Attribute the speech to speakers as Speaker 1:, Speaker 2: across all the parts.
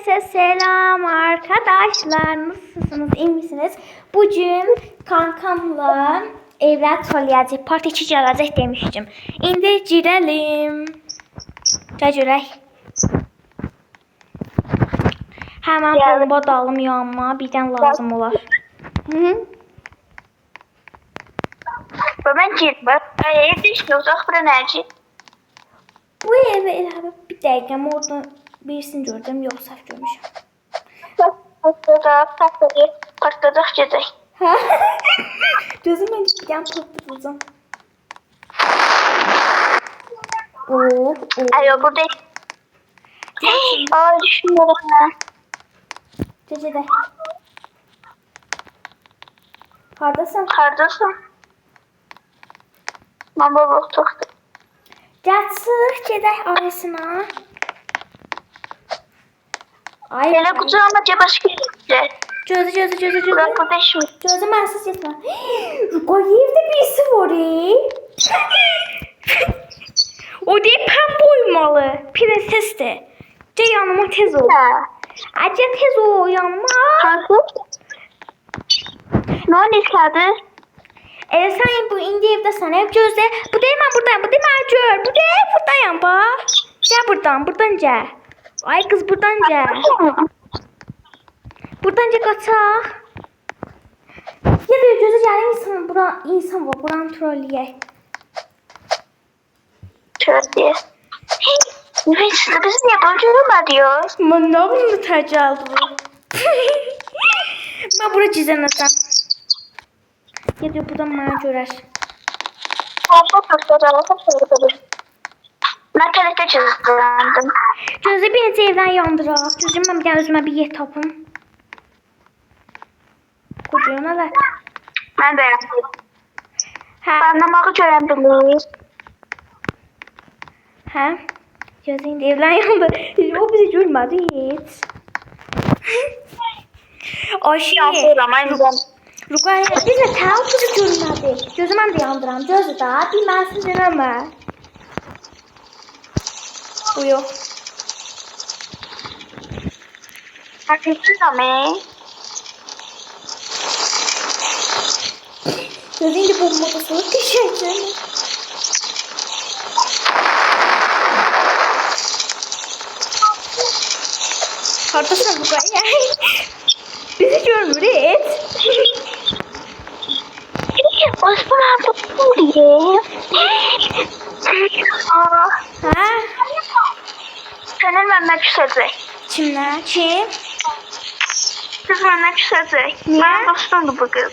Speaker 1: Herkese selam arkadaşlar. Nasılsınız? İyi misiniz? Bugün kankamla evlat söyleyecek. Part 2 gelecek demiştim. İndi girelim. Gel. Hemen bomba dalım yanıma. Birden lazım olar.
Speaker 2: Ben girmem. Evde işte uzak bura nerede?
Speaker 1: Bu eve elə bir dəqiqəm orada birisini gördüm. Yox, səhv görmüşəm.
Speaker 2: Partladıq gedək.
Speaker 1: Hə? Gözüm mən bir dənə patlatacağım.
Speaker 2: Ayo buradayım. Ay düşünüyorum.
Speaker 1: Gecədə. Hardasın?
Speaker 2: Hardasın? Mama baktıqdı.
Speaker 1: Gəl çıx, gedək arasına. Ay,
Speaker 2: Elə qucağıma başqa yerdə.
Speaker 1: Gözü.
Speaker 2: Bırak burada işim.
Speaker 1: Gözü mənsiz yetmə. Ruqayevdə birisi var. O deyil pembe uymalı. Prensesdir. Gəl yanıma tez ol. Acı tez ol yanıma.
Speaker 2: Hangi? Ne oldu?
Speaker 1: Sen bu indi evdesən. Ev gözlə. Bu deyil mən buradayım. Bu deyil mən gör. Bu deyil buradayım bax. Gəl buradan gəl. Ay kız buradan gəl. Buradan gəl qaçaq. Ya da gözü gəl insan var. Buranı trolləyək.
Speaker 2: Şöyle. Nefes biz niye böyle diyor?
Speaker 1: Mən nə bunu tərcih aldım. Mən bura gizlənəcəm. Ya da buradan mənə görər.
Speaker 2: Ben TRT çizdim.
Speaker 1: Gözü bir neçə evdən yandıraq. Gözüm mən bir dənə özümə bir yer tapım. Qocuğuna da.
Speaker 2: Ben de yaptım.
Speaker 1: Hə.
Speaker 2: Anlamağı görebilir.
Speaker 1: Hə? Gözü indi evdən yandı. O bizi görmədi heç. Ayşe. Ruqayya biz də təl bizi görmədi. Gözü mən də yandıram. Gözü də bilməsin demə. Bu yox.
Speaker 2: Hafifsiz ama.
Speaker 1: Gözü indi bomba basılıb düşəcək. Hardasın Ruqayya? Bizi görmür heç.
Speaker 2: Osman abi bu diye.
Speaker 1: Hə?
Speaker 2: Senin benden küsecek.
Speaker 1: Kimlə? Kim?
Speaker 2: Kız benden küsecek.
Speaker 1: Niye?
Speaker 2: Ben dostumdu bu kız.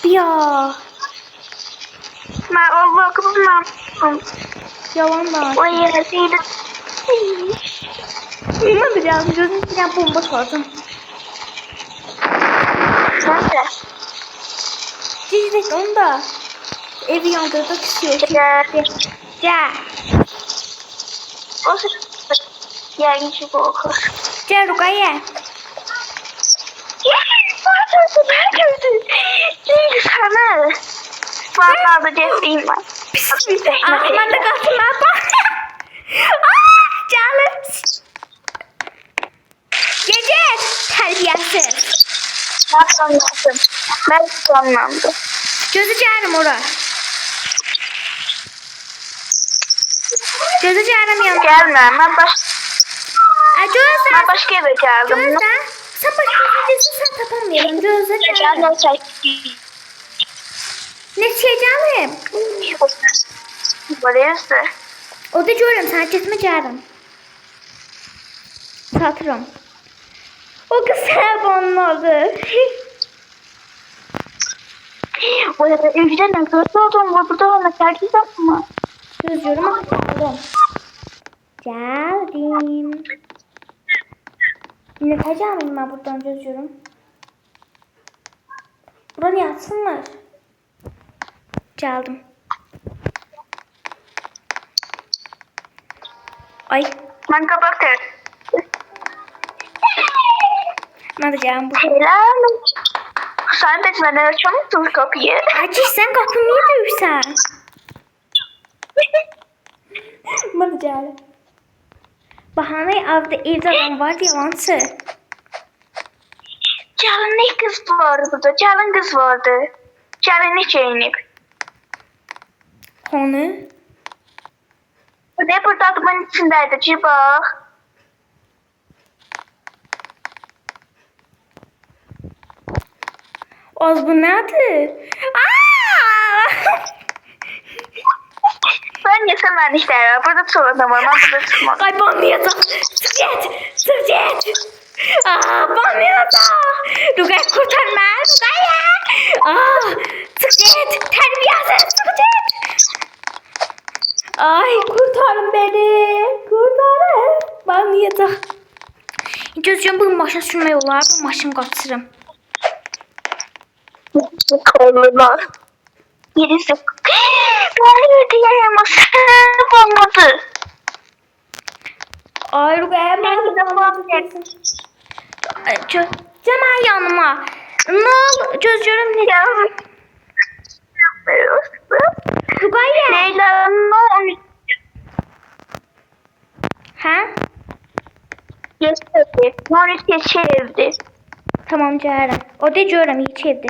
Speaker 1: Ya.
Speaker 2: Ben o vakıfı ne yaptım?
Speaker 1: Yalan da.
Speaker 2: O yerdeydi.
Speaker 1: Mən də yazdım. Gözüm bir dənə bomba çaldım.
Speaker 2: Nerede?
Speaker 1: Gizlik onu da. Evi yandırdık istiyor. Gəl.
Speaker 2: O sırada yani şu bu okur.
Speaker 1: Gəl Ruqayya.
Speaker 2: Ben gördüm. Değil sana. Vallahi da cepheyim ben.
Speaker 1: Mən də qaçım. Bax. Gəlir. Gecət. Tərbiyəsiz.
Speaker 2: Ben sanmadım.
Speaker 1: Gözü gəlim ora. Gözü gəlim yanına.
Speaker 2: Gelme.
Speaker 1: Gözlə.
Speaker 2: Ben başka eve geldim.
Speaker 1: Gözlə. Sən başqa gecəsi sən tapamayalım. Gözlə gəlim.
Speaker 2: Gelme çay.
Speaker 1: Ne çəkəlim?
Speaker 2: Burası.
Speaker 1: O da görürüm, sənə getmə gəlim. Satırım. O qız səhəbanın adı.
Speaker 2: Burada evde ne kötü oldum. Burada ona tercih yapma.
Speaker 1: Gözürüm axtarım. Gəldim. Nətəcəm mən buradan gözürüm. Bura niyə açsınlar? Gəldim. Ay.
Speaker 2: Ben kapatır.
Speaker 1: Mən də gəldim.
Speaker 2: Helal. Sen de benden açar mısın kapıyı?
Speaker 1: Acı sən qapını niyə döyürsən? Mən də gəldim. Bahane evde adam var yalansı.
Speaker 2: Çalınmış kız vardı burada. Çalın kız vardı. Çalınmış çeynip.
Speaker 1: Onu.
Speaker 2: Bu da burada adamın içindeydi. Ci bak.
Speaker 1: Az bu nədir? Aa!
Speaker 2: Ben yesem ben işler. Burada çok adam var. Ben burada çıkmam.
Speaker 1: Ay banlayacaq. Çık get. Çık get. Aa, banlayacaq. Rugay kurtar mən. Rugay. Aa, çık get. Tərbiyəsiz. Çık get. Ay, kurtarın beni. Kurtarın. Banlayacaq. Gözcüğüm bu maşın sürmək olar. Bu maşın qaçırım.
Speaker 2: Kollular. Birisi. Ben diye yamasını bulmadı.
Speaker 1: Ay Rugay mən Cemal yanıma. Ne oldu? Gözcüğüm ne? Rugay ya.
Speaker 2: Leyla ne
Speaker 1: Hə?
Speaker 2: geçti. Onu geçirdi.
Speaker 1: Tamam Ceren. O da görürüm iyi çevdi.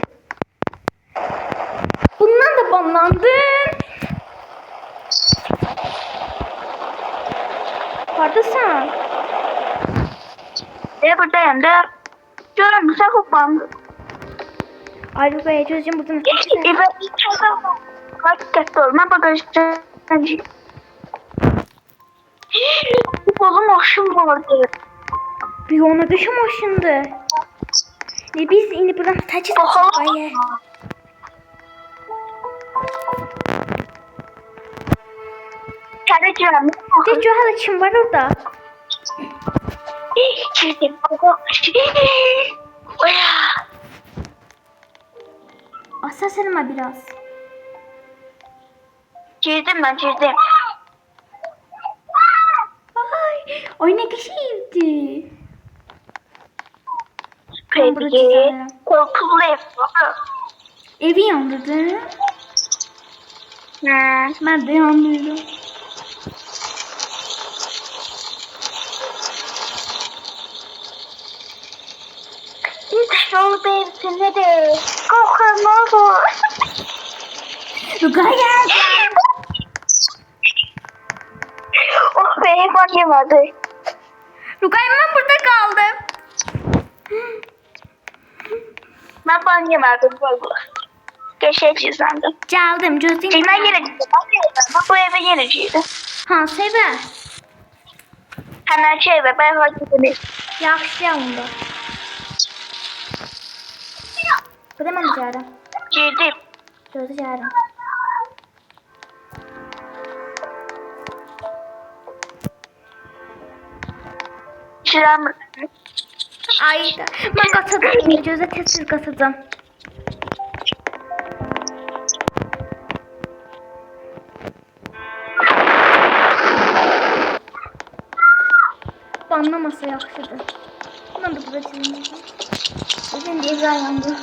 Speaker 1: Bundan da banlandım. Haradasın?
Speaker 2: Buradayım da. Diyorum sen hopandı.
Speaker 1: Ay Rugay gözcüğüm buradan.
Speaker 2: Ben içeride kaç olma bagajda. Oğlum aşım vardı.
Speaker 1: Bir ona bir şey maşındı. Biz indi buradan taçı taçı.
Speaker 2: Geleceğim.
Speaker 1: Deco hala kim var orada?
Speaker 2: Girdim.
Speaker 1: Asasırma biraz.
Speaker 2: Girdim ben girdim.
Speaker 1: Ay ne kişiydi.
Speaker 2: Peki. Korkulu ev.
Speaker 1: Evi yandırdı. Ben de yandırdım.
Speaker 2: Hiç oldu evsine de. Korkan ne olur.
Speaker 1: Rugay geldi.
Speaker 2: Oh be ben yemedi.
Speaker 1: Rugay ben burada kaldım.
Speaker 2: Ben yemedim valla. Geçeceğiz sandım.
Speaker 1: Geldim gözüm.
Speaker 2: Ben yeneceğim. Bu eve yeneceğim.
Speaker 1: Hansı evə?
Speaker 2: Hemen şey ve ben hakikaten.
Speaker 1: Yaxşı yanımda. Bu da mən gəlirəm.
Speaker 2: Girdim.
Speaker 1: Gözü gəlirəm.
Speaker 2: Şuram.
Speaker 1: Ay da. Mən qaçacağım. Gözə tez qaçacağım. Banlamasa yaxşıdır. Mən də burada çizməyəcəm. Özüm də evə yandı.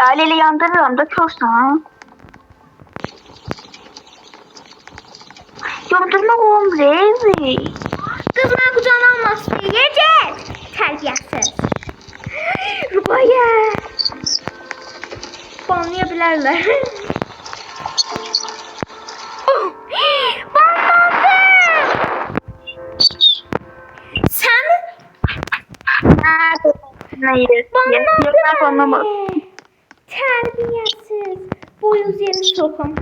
Speaker 2: Aileyle yandırıyorum da çoğusun. Yandırma oğlum evi.
Speaker 1: Kız mən qucağına almasın. Yiyəcək. Tərbiyəsiz. Rugaya. Banlaya bilərlər.
Speaker 2: Hayır. Ben anlamadım.
Speaker 1: Terbiyesiz. Boyuz yeri sokam.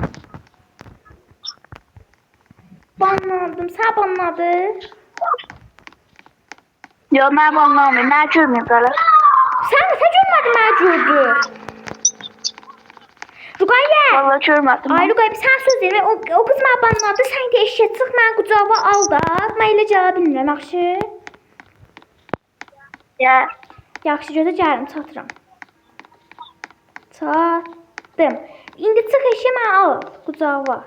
Speaker 1: Banladım. Sen banladın.
Speaker 2: Yok ben anlamadım. Ben görmüyorum böyle.
Speaker 1: Sen görmedin ben gördüm. Rugaya.
Speaker 2: Vallahi görmedim.
Speaker 1: Ay Rugaya bir sen söz verin. O kız bana banladı. Sen de eşya çık. Ben kucağıma al da. Ben elə cevap bilmirəm. Yaxşı.
Speaker 2: Ya.
Speaker 1: Yaxşı gözə gəlim çatıram. Çatdım. İndi çıx eşya mən al qucağıma.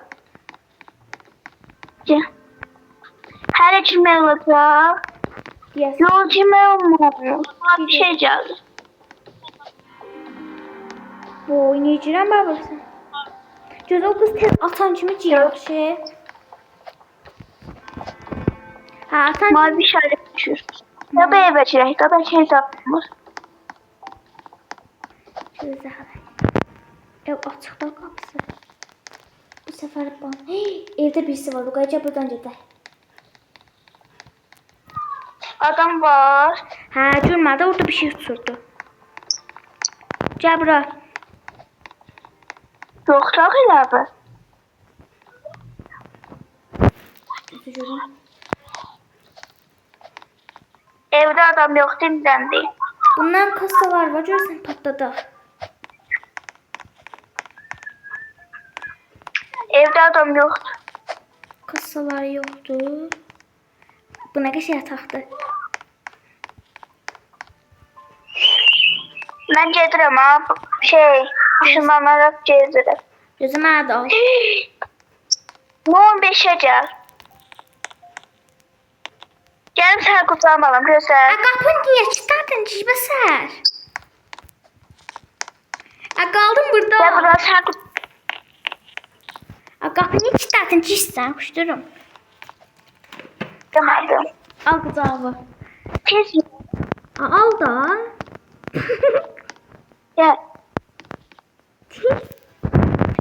Speaker 2: Her cümle olacak.
Speaker 1: Yes.
Speaker 2: Yol cümle olmuyor. Bir şey geldi.
Speaker 1: Bu oynayacağım ben baksan. Göz o kız tez atan kimi yaxşı. Ha, sen
Speaker 2: Mavi işaret düşür. Ya da eve çirek, ya da şey tapmır.
Speaker 1: şöyle zahar. Ev açıqda qapısı. Bu sefer ban. Evdə birisi var. Luqayca buradan gedək.
Speaker 2: Adam var.
Speaker 1: Hə, görmədi, orada bir şey uçurdu. Gəl bura.
Speaker 2: Yok çok ileride.
Speaker 1: Düzü görüm.
Speaker 2: Evde adam yok dinlendi.
Speaker 1: Bundan kasalar var, görürsən patladaq.
Speaker 2: Evde adam yoktu.
Speaker 1: Kasalar yoxdur. Bu nə qəşəng yataqdır.
Speaker 2: Ben gedirəm ha. Işınlanarak gedirəm.
Speaker 1: Gözüm mənə al.
Speaker 2: Bu 15'e gel. Gelin sen kurtarmalım göster.
Speaker 1: Qapını niyə kilitlərdin, cibəsər? Qaldım burada.
Speaker 2: Gel buradan sen
Speaker 1: Qapını niyə kilitlərdin, cissən, xuşdurum.
Speaker 2: kurtarmadım.
Speaker 1: Al qıcavı.
Speaker 2: Tez
Speaker 1: Al da.
Speaker 2: gel.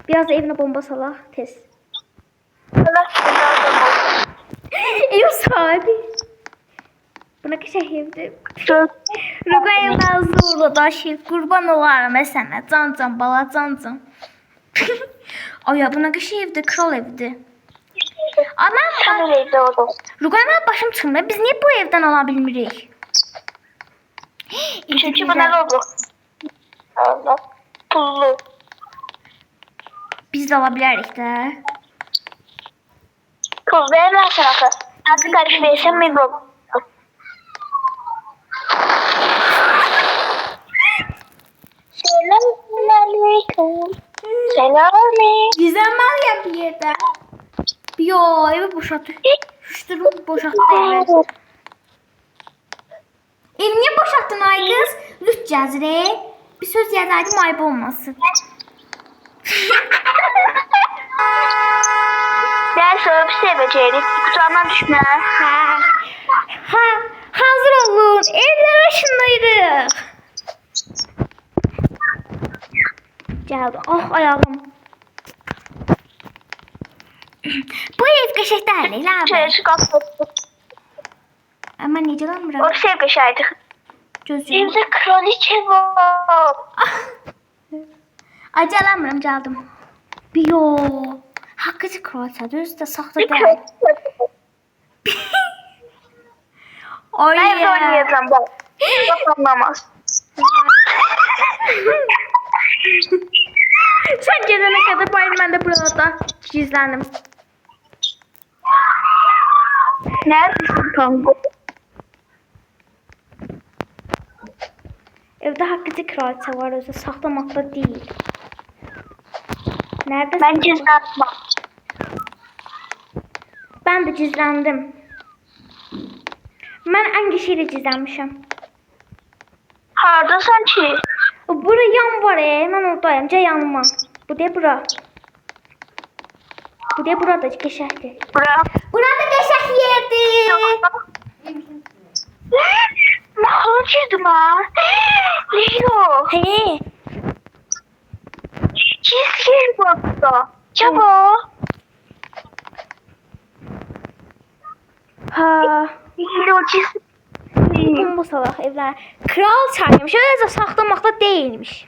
Speaker 1: Biraz da evine bomba salaq, tez.
Speaker 2: Allah kurtardım.
Speaker 1: Ev sahibi. Buna qəşəng evdir. Ruqa evdən zorla daşıyır. Qurban olarım sənə. Can bala, can. Ay ya, buna qəşəng evdir, kral evdir.
Speaker 2: Sen öyleydi oğlum.
Speaker 1: Ruqa mən başım çıxmır. Biz niyə bu evdən ala bilmirik?
Speaker 2: Çünkü buna oldu. Allah. Pullu.
Speaker 1: Biz də ala bilərik də.
Speaker 2: Pul verirler sana. Artık karış versem mi bu? Selamünaleyküm. Selamünaleyküm.
Speaker 1: Gizlənməl ya bir yerdə. Yo, evi boşaltdı. Şuşdurum, boşaltdı evi. Evi niyə boşaltdın ay qız? Lüt cəzrə. Bir söz yazaydım, ayıp olmasın.
Speaker 2: Ders örüp seveceğiz. Kucağından düşme.
Speaker 1: Hazır olun. Evler aşındayırıq. Gəldim. Oh, ayağım. Bu ev qəşəng deyil, elə abi.
Speaker 2: Şöyle çıkartıp.
Speaker 1: Amma necə lanmıram?
Speaker 2: O sevgi şahidi.
Speaker 1: Gözüm.
Speaker 2: Evde kraliçe var.
Speaker 1: Ay, gələmirəm, gəldim. Yo. Haqqıcı kraliçadır, özü də saxta deyil. Ay
Speaker 2: Ben evde
Speaker 1: ya.
Speaker 2: oynayacağım bak. Bak anlamaz.
Speaker 1: Sen gelene kadar bayım, ben de burada gizlendim.
Speaker 2: Neredesin kanka?
Speaker 1: Evde haqqıcı kraliçe var, özü saxlamakta değil. Neredesin?
Speaker 2: Ben cezatma.
Speaker 1: Ben de gizlendim. Ben hangi şeyle gizlenmişim?
Speaker 2: Hardasan ki?
Speaker 1: Bura yan var ben oradayım. Yanıma. Bu de bura. Bu de burada geçəkdir.
Speaker 2: Bırak.
Speaker 1: Burada geçək yerdir.
Speaker 2: Ne oldu ha? Leo.
Speaker 1: He.
Speaker 2: Çizgi bakta. Çabuk.
Speaker 1: Ha.
Speaker 2: Leo çizgi.
Speaker 1: Bu salaq evlər. Kral çaymış. Öyle de saxlamakta değilmiş.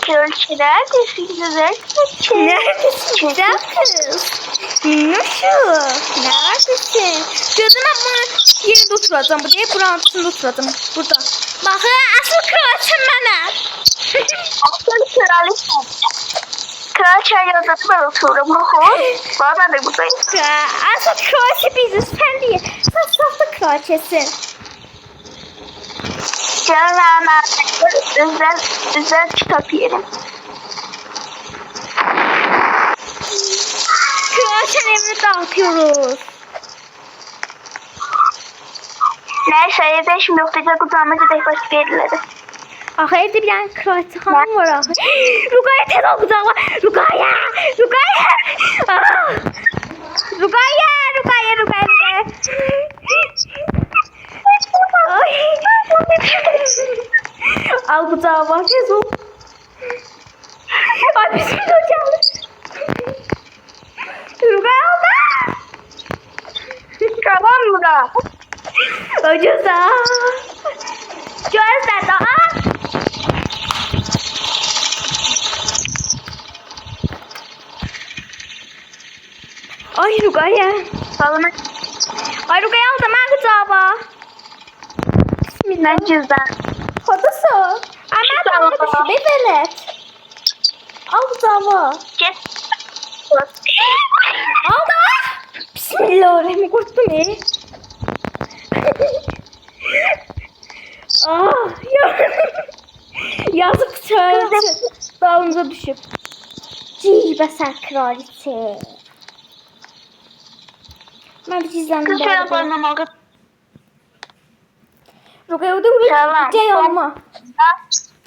Speaker 2: Görüşü neredesin güzel saçı?
Speaker 1: Neredesin güzel kız? Nasıl? Neredesin? Gözüme bunu yerinde oturacağım. Bu değil, buranın üstünde oturacağım. Burada. Bakın, asıl kraliçem bana.
Speaker 2: Aslan kraliçem. Kraliçenin yanında ben otururum. Bana ben de buradayım.
Speaker 1: Asıl kraliçe biziz. Sen diye. Sen safta kraliçesin.
Speaker 2: Canım özel kitap yerim.
Speaker 1: Kraliçenin evini dağıtıyoruz.
Speaker 2: Neyse evde şimdi yok diyecek uzanma gidecek başka yerlere.
Speaker 1: Axı evdə bir dənə kraliçə xanım var axı. Ruqayya tez ol qucağıma. Ruqayya! Ruqayya! Ah! Ruqayya! Ruqayya! Ruqayya! Ay! Al qucağıma tez ol. Ay bismillah geldi. Ruqayya aldı.
Speaker 2: Tamam mı da?
Speaker 1: Ucuza. Gözde daha. Ay Ruqayya.
Speaker 2: Salona
Speaker 1: Ay Ruqayya aldı mən qucağıma. Bismillah.
Speaker 2: ben cüzdan.
Speaker 1: Kodası. Ama tamam düşüb velet. Al qucağıma.
Speaker 2: Git.
Speaker 1: Aldı. Bismillahirrahmanirrahim. Korktum Ah, yazık çağırdı. Dalımıza düşüp. Cibə sən kraliçe. Mən bir cizlənim
Speaker 2: Kız şöyle koymamalı.
Speaker 1: Ruqayya da vuruyor.
Speaker 2: Tamam.
Speaker 1: Cey yanıma.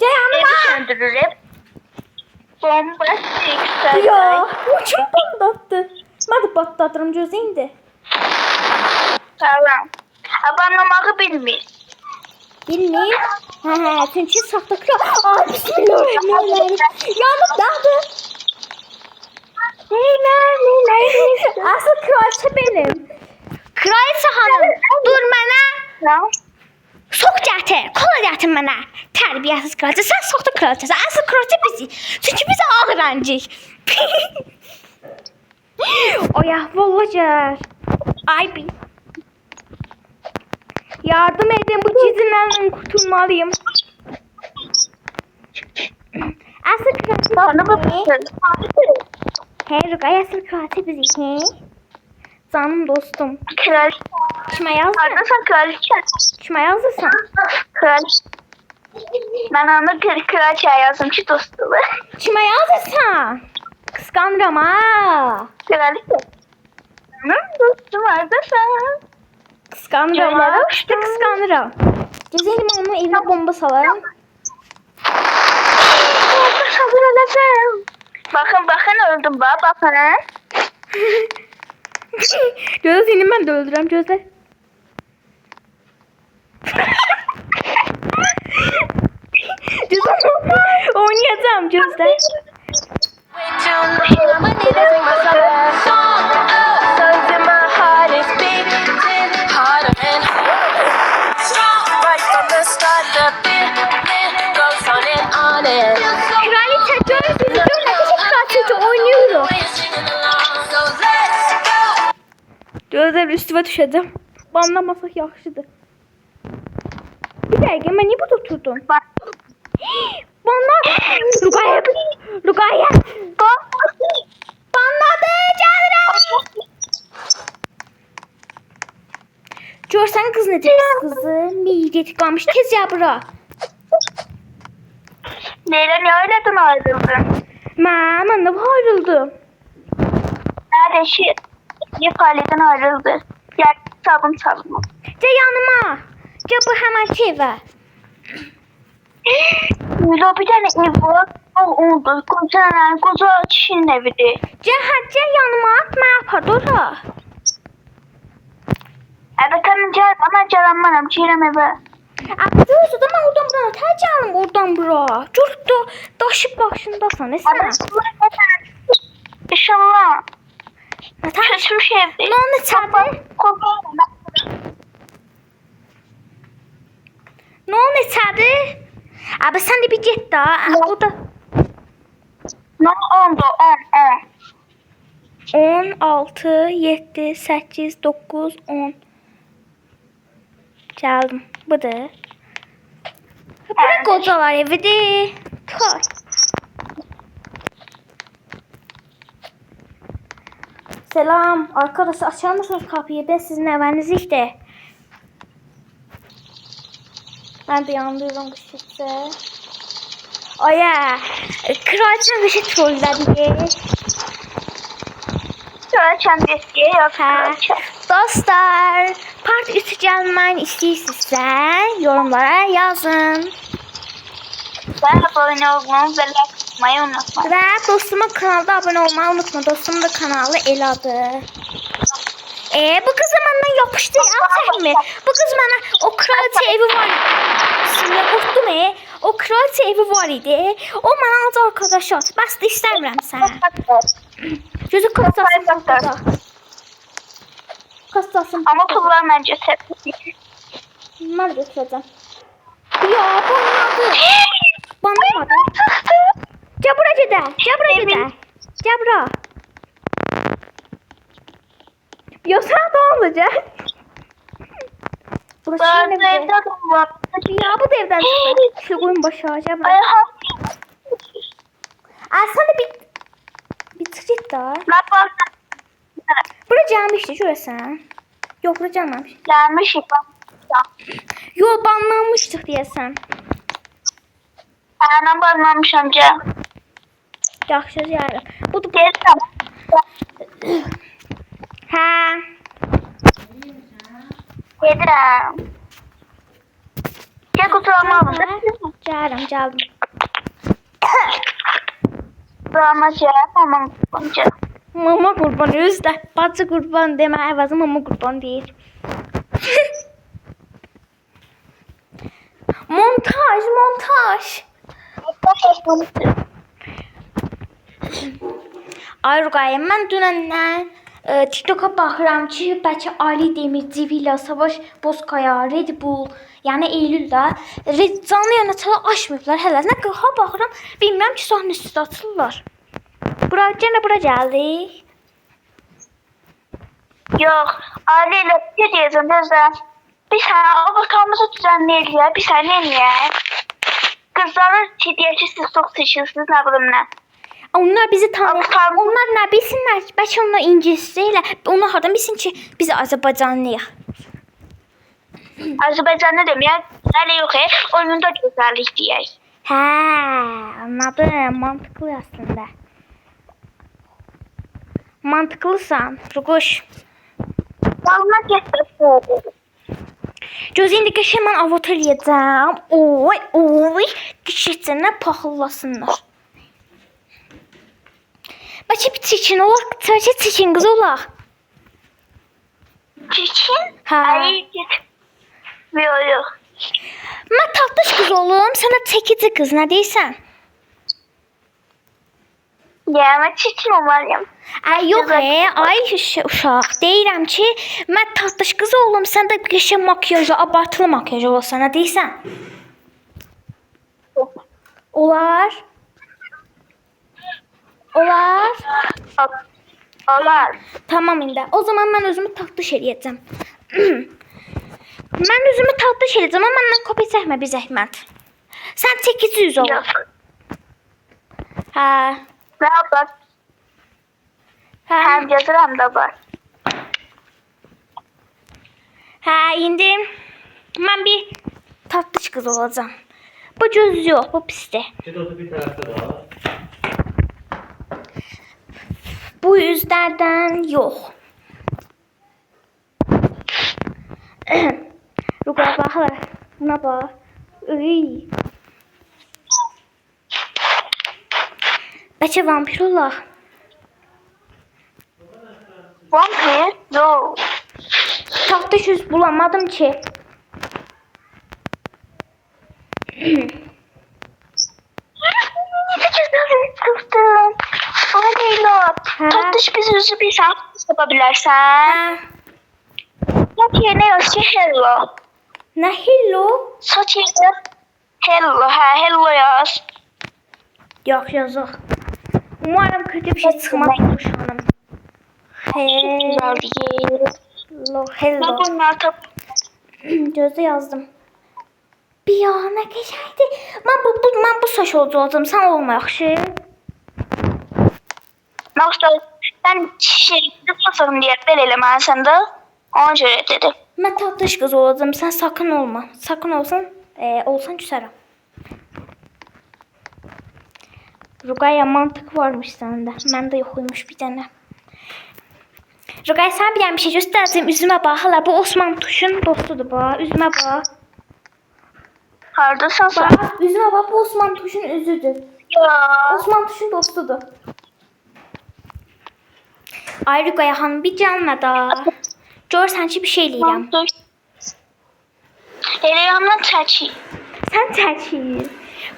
Speaker 1: Cey yanıma.
Speaker 2: Evi söndürürüm. Bomba
Speaker 1: Ya,
Speaker 2: yükseldi.
Speaker 1: o kim patlattı? Mən də patlatırım gözü indi.
Speaker 2: Tamam. Abanlamağı bilmiyor.
Speaker 1: Bilmir. Hə, çünki saxta kral. Ay, bismillahirrahmanirrahim. Yanımdadır. Asıl kraliçe benim. Kraliçe hanım, dur mənə.
Speaker 2: Tamam.
Speaker 1: Sok gətir, kola gətir mənə. Tərbiyəsiz kraliçe, sən saxta kraliçəsən. Asıl kraliçe bizik. Çünki biz ağ rəncik. Oya, vallacar. Ay, bir. Yardım edin, bu cizinden kurtulmalıyım. Asıl kraliçe
Speaker 2: Sonra
Speaker 1: bizik.
Speaker 2: bakıyoruz.
Speaker 1: Hey Ruqayya, asıl kraliçe bizik. He? Canım dostum.
Speaker 2: Kraliçe.
Speaker 1: Kime yazdın?
Speaker 2: Haklısın kraliçe.
Speaker 1: Kime yazdırsan?
Speaker 2: Kraliçe. Ben onu kraliçe yazdım ki dostumu.
Speaker 1: Kime yazdırsan? Kıskanırım ha.
Speaker 2: Kraliçe. Dostum haklısın.
Speaker 1: Kıskanırım ha.
Speaker 2: Öyle
Speaker 1: İşte kıskanırım. Gezelim onun evine bomba salarım.
Speaker 2: Bakın öldüm bakın.
Speaker 1: Gözde seni ben de öldürürüm Gözde. Gözde oynayacağım Gözde. Kraliçe Gözde dur ne kraliçe oynuyorum. Gözler üstüme düşeceğim. Banlamasak yaxşıdır. Bir dəqiqə, mən niyə burada oturdum? Banla! Ruqayya! Ruqayya! Banladı! Gəlirəm! Görsən qız necə pis qızı? Miyidi qalmış. Tez ya bura.
Speaker 2: Neyle ne öyledin ayrıldın?
Speaker 1: Mən də ayrıldım.
Speaker 2: Nerede şey? Yefaleden ayrıldı. Yer sabun sabun.
Speaker 1: Gəl yanıma. Gəl bu həmənki evə.
Speaker 2: Öyle bir tane ev var. O oldu. Koca kişinin evidir.
Speaker 1: Gəl yanıma. Mən apar ora.
Speaker 2: Evet hanım gel bana calanmanım. Çiğrem eve.
Speaker 1: Gözü də mən oradan bura. Tə canım oradan bura. Gör daşıb başındasan. Nə sən?
Speaker 2: İnşallah.
Speaker 1: Nətən?
Speaker 2: Kötmüş evdir.
Speaker 1: Nə onu çadır? Nə oldu çadır? Abi sən də bir get da. Burada
Speaker 2: Ne oldu?
Speaker 1: 10, 6, 7, 8, 9, 10. Gəldim. Budur. Bura qocalar evidir. Koy. Selam. Arkadaşlar açar mısınız kapıyı? Ben sizin evinizlik de. Ben de yanılıyorum kışıkta. Aya. Kraliçem bir şey trolledi.
Speaker 2: Kraliçem deski yok.
Speaker 1: Hə. Dostlar, part 3 gəlməni istəyirsinizsə yorumlara yazın.
Speaker 2: Ben abone olmayı ve like atmayı unutmayın.
Speaker 1: Və dostumun kanalda abunə olmayı unutma. Dostumun da kanalı Eladır. Bu kız da məndən yapışdı. Çəkmir. Bu kız mənə o kraliçə evi var. Şimdi qorxdum. O kraliçə evi var idi. O mənə az arkadaş at. Bəs də istəmirəm sən. Gözü kastasın burada. Kastasın.
Speaker 2: Ama pullar bence sepet.
Speaker 1: Mən də götürəcəm. Ya banladı. Banlamadı. Gel bura gedək. Gel bura gedək. Gel bura. Ya sen ne olacak? Burası
Speaker 2: Ben
Speaker 1: ne
Speaker 2: evde var.
Speaker 1: Ya bu da evden çıktı. Şu oyun başı acaba. Sen de bir tık da.
Speaker 2: Ne yapalım?
Speaker 1: Bura gelmişti şurası. Yok bura gelmemiş.
Speaker 2: Gelmiş İbrahim.
Speaker 1: Yok banlanmıştık diyesen.
Speaker 2: Anam banlanmış amca.
Speaker 1: Yaxşı yarım. Bu da
Speaker 2: Geldim.
Speaker 1: ha.
Speaker 2: Geldim. Gel kutuğumu alın.
Speaker 1: Geldim.
Speaker 2: Kutuğuma şey yapmam amca.
Speaker 1: Mama kurban özdə. Bacı kurban demə əvəzi mama kurban deyir. montaj. Ay Ruqayyə, mən dünəndən TikToka baxıram ki, bəlkə Ali Demirci, Villa Savaş, Bozkaya, Red Bull, yəni Eylüldə canlı yayına çala açmayıblar hələ. Nə ha baxıram, bilmirəm ki, sahne üstə açırlar. Bura gəldik.
Speaker 2: Yok. Aileyle bir diyordum Özlem. Bir saniye o bakalımızı düzenleyelim ya. Bir saniye niye? Kızların hediyesi siz çok seçiyorsunuz ne bileyim ne.
Speaker 1: Onlar bizi tanır.
Speaker 2: Bakar-
Speaker 1: Onlar nə bilsinlər? Bəlkə onlar ingiliscə ilə. Onlar hardan bilsin ki, biz Azərbaycanlıyıq?
Speaker 2: Azerbaycan ne demek ya? Öyle yok ya. Oyunda güzellik diye.
Speaker 1: Hə, anladım. Mantıqlı aslında. Mantıqlısan, Ruquş.
Speaker 2: Almak getirdim.
Speaker 1: Göz indi qəşəng mən avatar eləyəcəm. Oy, keçəcənlər paxıllasınlar. Bəlkə bir çikin olaq, bəlkə çikin qız olaq.
Speaker 2: Çiçin?
Speaker 1: Ha.
Speaker 2: Ay git. Yok.
Speaker 1: Mən tatlış qız olum, sənə çəkici qız, nə deyirsən?
Speaker 2: Ya ama çiçin umarım.
Speaker 1: Ay yox, ay uşaq. Deyirəm ki, mən tatlış qız olum, sən də qəşəng makyajlı, abartılı makyaj olsan, nə deyirsən? Olar.
Speaker 2: Olar.
Speaker 1: Tamam indi. O zaman mən özümü tatlış eləyəcəm. Mən özümü tatlış eləyəcəm, amma məndən kopya çəkmə bir zəhmət. Sən çəkici yüz ol.
Speaker 2: Yok.
Speaker 1: Hə.
Speaker 2: Ne yapalım? Hem yazır hem de var.
Speaker 1: Hə, indi mən bir tatlış qız olacağam. Bu göz yox, bu pisdir.
Speaker 3: Çıdosu bir tarafta da var.
Speaker 1: Bu yüzlərdən yox. Ruqaya bax, hələ. Buna bax. Bəlkə vampir olaq.
Speaker 2: Vampir? Yok.
Speaker 1: Tatlış yüz bulamadım ki.
Speaker 2: Ne güzel kızdın. Ay Leyla.
Speaker 1: Ha.
Speaker 2: Tatlış bir yüzü bir saat yapabilirsen.
Speaker 1: Hə.
Speaker 2: Saç yerine yaz ki hello.
Speaker 1: Nə hello?
Speaker 2: Saç yerine hello. Ha hello yaz.
Speaker 1: Yox, yazıq. Umarım kötü bir şey çıxmaz uşağım.
Speaker 2: Güzel değil.
Speaker 1: Hello.
Speaker 2: Ben bunlar tap.
Speaker 1: Gözde yazdım. Bir ya nə qəşəngdir. Mən bu saç olacağım. Sən olma yaxşı.
Speaker 2: Yoksa ben şirkette tasarım diye belirlemem sen de. Ona göre dedim.
Speaker 1: Mən tatlış qız olacağım. Sən sakın olma. Sakın olsan küsərəm. Ruqaya mantık varmış səndə. Məndə yox imiş bir dənə. Ruqaya sən bir şey göstərəcəm. Üzümə bax. Hələ bu Osman Tuşun dostudur bax. Üzümə bax.
Speaker 2: Hardasan sen?
Speaker 1: Bak, üzümə bax, bu Osman Tuşun üzüdür.
Speaker 2: Ya.
Speaker 1: Osman Tuşun dostudur. Ay Rüqayya xanım, bir gəlmə da. Görsən ki, bir şey eləyirəm.
Speaker 2: Elə yandan çəkil.
Speaker 1: Sən çəkil.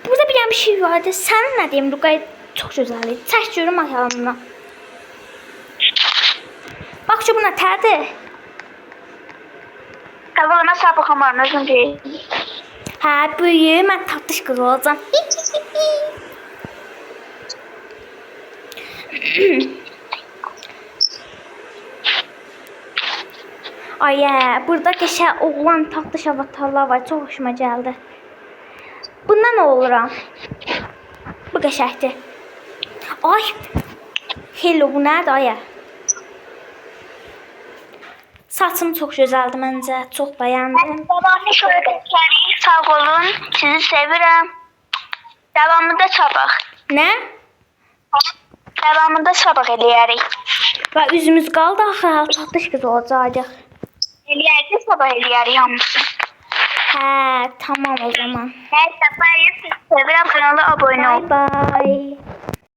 Speaker 1: Burada bir şey vardı. Sən nə deyim Rüqayya, çox gözəldir. Çək görüm ayağımdan. Bax şu buna tərdir.
Speaker 2: Qabağına sabıqam var, özüm deyil.
Speaker 1: Hə, böyüyü, mən tatlış qız olacam. Ay, burada qəşəng oğlan tatlış avatarlar var. Çox xoşuma gəldi. Bundan nə oluram? Bu qəşəngdir. Ay, hello, bu nədir aya? Saçım çox gözəldir məncə. Çox bəyəndim.
Speaker 2: Devamlı şöyle göstereyim. Sağ olun. Sizi sevirəm. Devamında sabah.
Speaker 1: Nə?
Speaker 2: Devamında sabah eləyərik.
Speaker 1: Və üzümüz qaldı axı, tatlış qız olacaqıq.
Speaker 2: Eləyərik, sabah eləyərik hamısı.
Speaker 1: Hə, tamam o zaman.
Speaker 2: Nəysə, ben sizi sevirəm. Kanala abone ol.
Speaker 1: Bye bye.